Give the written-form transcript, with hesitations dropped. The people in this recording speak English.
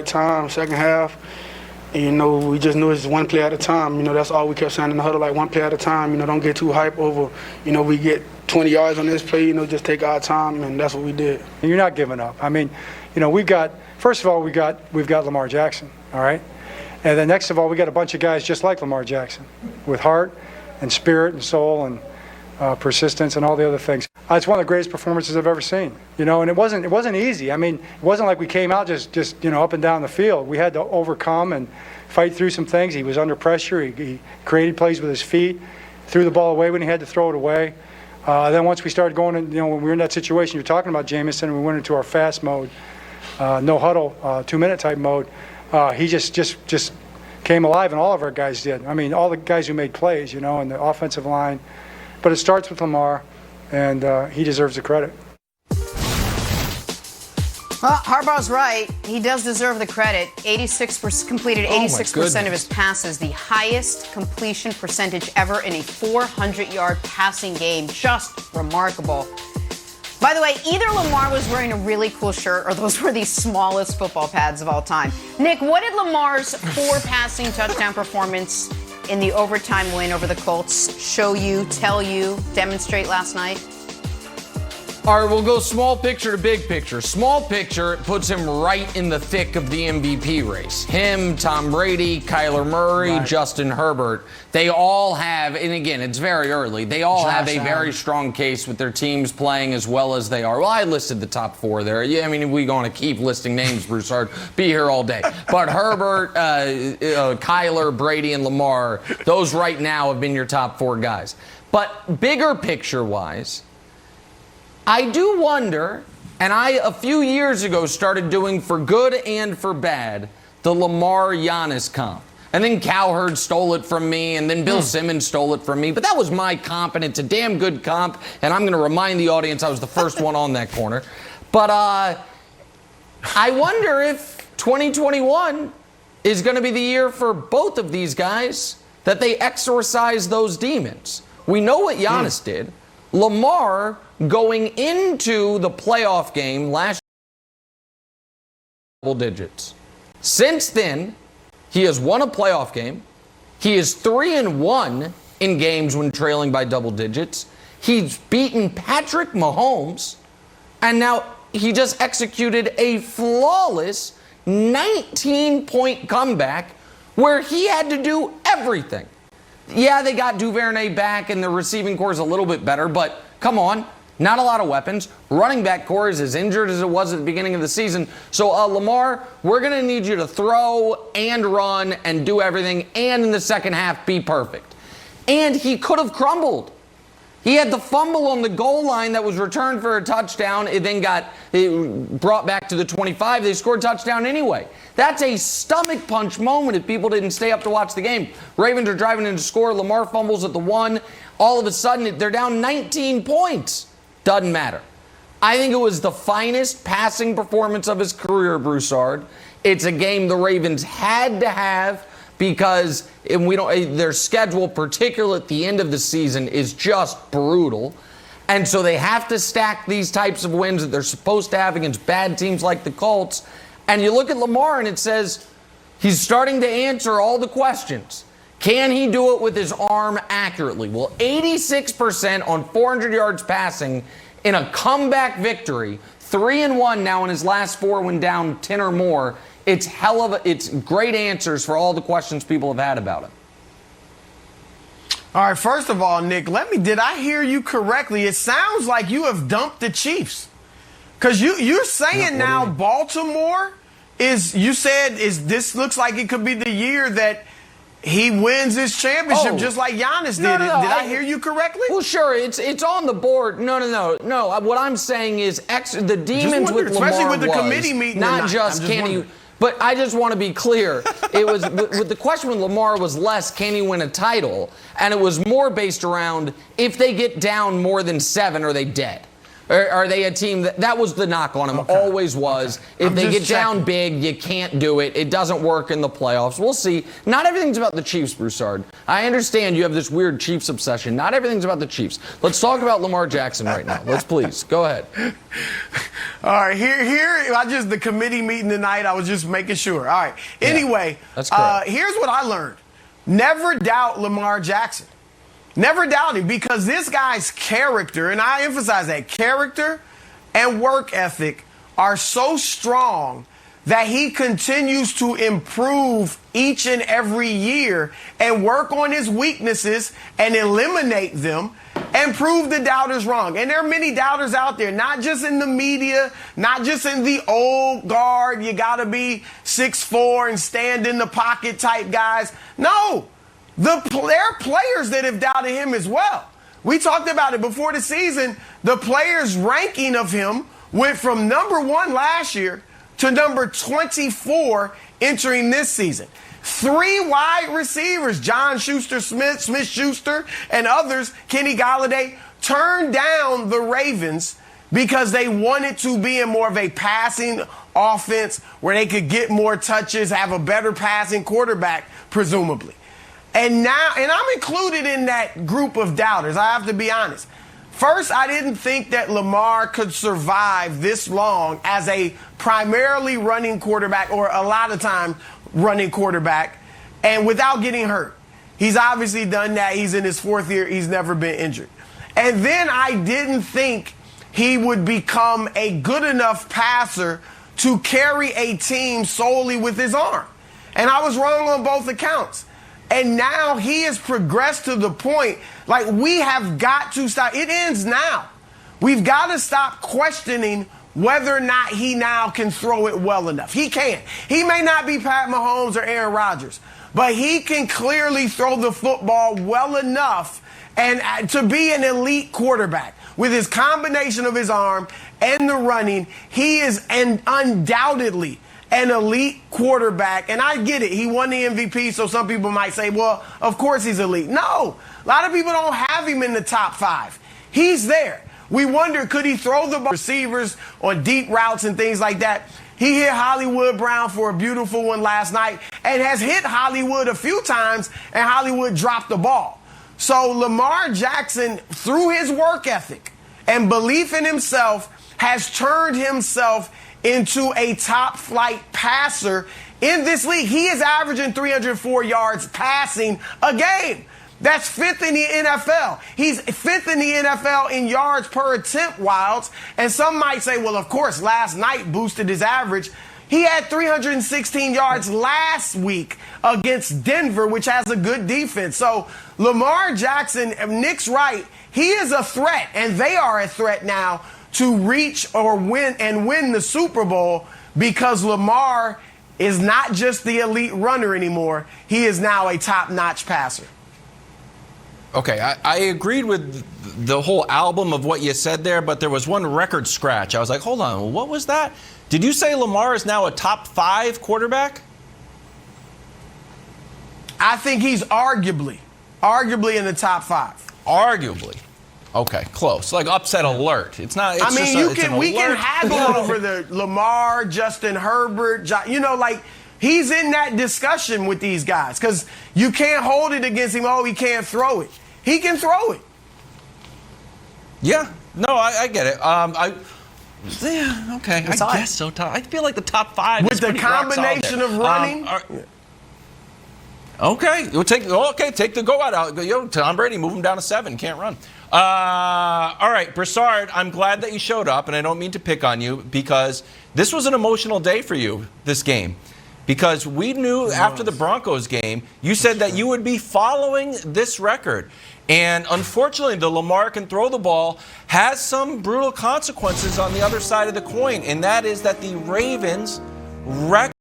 Time, second half, and, we just knew it's one play at a time. That's all we kept saying in the huddle, like one play at a time. Don't get too hype over, we get 20 yards on this play, just take our time, and that's what we did. You're not giving up. I mean, first of all, we've got Lamar Jackson, all right? And then next of all, we got a bunch of guys just like Lamar Jackson with heart and spirit and soul and persistence and all the other things. It's one of the greatest performances I've ever seen, and it wasn't easy. I mean, it wasn't like we came out just up and down the field. We had to overcome and fight through some things. He was under pressure. He created plays with his feet, threw the ball away when he had to throw it away. Then once we started going, when we were in that situation you're talking about, Jamison, we went into our fast mode, no huddle, 2-minute type mode. He just came alive, and all of our guys did. I mean, all the guys who made plays, and the offensive line. But it starts with Lamar, and he deserves the credit. Well, Harbaugh's right. He does deserve the credit. Completed 86% of his passes, the highest completion percentage ever in a 400-yard passing game. Just remarkable. By the way, either Lamar was wearing a really cool shirt or those were the smallest football pads of all time. Nick, what did Lamar's 4 passing touchdown performance in the overtime win over the Colts show you, tell you, demonstrate last night? All right, we'll go small picture to big picture. Small picture, it puts him right in the thick of the MVP race. Him, Tom Brady, Kyler Murray, right. Justin Herbert. They all have, and again, it's very early, they all have a very strong case with their teams playing as well as they are. Well, I listed the top 4 there. Yeah, I mean, we're going to keep listing names, Broussard. Be here all day. But Herbert, Kyler, Brady, and Lamar, those right now have been your top 4 guys. But bigger picture-wise, I do wonder, and a few years ago started doing for good and for bad, the Lamar-Giannis comp. And then Cowherd stole it from me, and then Bill Simmons stole it from me. But that was my comp, and it's a damn good comp. And I'm going to remind the audience I was the first one on that corner. But I wonder if 2021 is going to be the year for both of these guys that they exorcise those demons. We know what Giannis did. Lamar, going into the playoff game last year, double digits. Since then, he has won a playoff game. He is 3-1 in games when trailing by double digits. He's beaten Patrick Mahomes, and now he just executed a flawless 19-point comeback where he had to do everything. Yeah, they got Duvernay back and the receiving core is a little bit better, but come on, not a lot of weapons. Running back core is as injured as it was at the beginning of the season. So, Lamar, we're going to need you to throw and run and do everything, and in the second half, be perfect. And he could have crumbled. He had the fumble on the goal line that was returned for a touchdown. It then got brought back to the 25. They scored a touchdown anyway. That's a stomach punch moment if people didn't stay up to watch the game. Ravens are driving in to score. Lamar fumbles at the 1. All of a sudden, they're down 19 points. Doesn't matter. I think it was the finest passing performance of his career, Broussard. It's a game the Ravens had to have because their schedule, particularly at the end of the season, is just brutal. And so they have to stack these types of wins that they're supposed to have against bad teams like the Colts. And you look at Lamar and it says he's starting to answer all the questions. Can he do it with his arm accurately? Well, 86% on 400 yards passing in a comeback victory, 3-1 now in his last 4 when down 10 or more. It's great answers for all the questions people have had about him. All right, first of all, Nick, did I hear you correctly? It sounds like you have dumped the Chiefs. Because you're saying now Baltimore this looks like it could be the year that he wins his championship just like Giannis did. No, did I hear you correctly? Well, sure. It's on the board. No. What I'm saying is the demons with Lamar especially with the committee meeting not just can he. But I just want to be clear. It was with the question with Lamar was less can he win a title, and it was more based around if they get down more than 7, are they dead? Or are they a team that was the knock on them, always was. If they get down big, you can't do it. It doesn't work in the playoffs. We'll see. Not everything's about the Chiefs, Broussard. I understand you have this weird Chiefs obsession. Not everything's about the Chiefs. Let's talk about Lamar Jackson right now. Let's please. Go ahead. All right, the committee meeting tonight, I was just making sure. All right. Yeah, Anyway, that's correct. Here's what I learned. Never doubt Lamar Jackson. Never doubt him, because this guy's character, and I emphasize that, character and work ethic are so strong that he continues to improve each and every year and work on his weaknesses and eliminate them and prove the doubters wrong. And there are many doubters out there, not just in the media, not just in the old guard, you got to be 6'4" and stand in the pocket type guys. No. There are players that have doubted him as well. We talked about it before the season. The players' ranking of him went from number 1 last year to number 24 entering this season. 3 wide receivers, John Smith Schuster, and others, Kenny Golladay, turned down the Ravens because they wanted to be in more of a passing offense where they could get more touches, have a better passing quarterback, presumably. And I'm included in that group of doubters, I have to be honest. First, I didn't think that Lamar could survive this long as a primarily running quarterback, or a lot of times running quarterback, and without getting hurt. He's obviously done that. He's in his 4th year. He's never been injured. And then I didn't think he would become a good enough passer to carry a team solely with his arm. And I was wrong on both accounts. And now he has progressed to the point, like, we have got to stop. It ends now. We've got to stop questioning whether or not he now can throw it well enough. He can. He may not be Pat Mahomes or Aaron Rodgers, but he can clearly throw the football well enough and to be an elite quarterback. With his combination of his arm and the running, he is undoubtedly an elite quarterback. And I get it. He won the MVP, so some people might say, well, of course he's elite. No, a lot of people don't have him in the top 5. He's there. We wonder, could he throw the ball receivers on deep routes and things like that? He hit Hollywood Brown for a beautiful one last night and has hit Hollywood a few times, and Hollywood dropped the ball. So Lamar Jackson, through his work ethic and belief in himself, has turned himself into a top-flight passer in this league. He is averaging 304 yards passing a game. That's 5th in the NFL. He's 5th in the NFL in yards per attempt wilds. And some might say, well, of course, last night boosted his average. He had 316 yards last week against Denver, which has a good defense. So Lamar Jackson, Nick's right, he is a threat, and they are a threat now to reach or win the Super Bowl, because Lamar is not just the elite runner anymore. He is now a top-notch passer. Okay, I agreed with the whole album of what you said there, but there was one record scratch. I was like, hold on, what was that? Did you say Lamar is now a top 5 quarterback? I think he's arguably in the top 5. Arguably. Okay, close. Like upset alert. It's not. It's I mean, we can haggle over the Lamar, Justin Herbert. Like, he's in that discussion with these guys, because you can't hold it against him. Oh, he can't throw it. He can throw it. Yeah. No, I get it. Yeah. Okay. I guess so. I feel like the top 5 with is the pretty combination of running. Okay, we'll take the go out. Yo, Tom Brady, move him down to 7. Can't run. All right, Broussard, I'm glad that you showed up, and I don't mean to pick on you, because this was an emotional day for you, this game. Because we knew after the Broncos game, you said that you would be following this record. And unfortunately, the Lamar can throw the ball has some brutal consequences on the other side of the coin, and that is that the Ravens record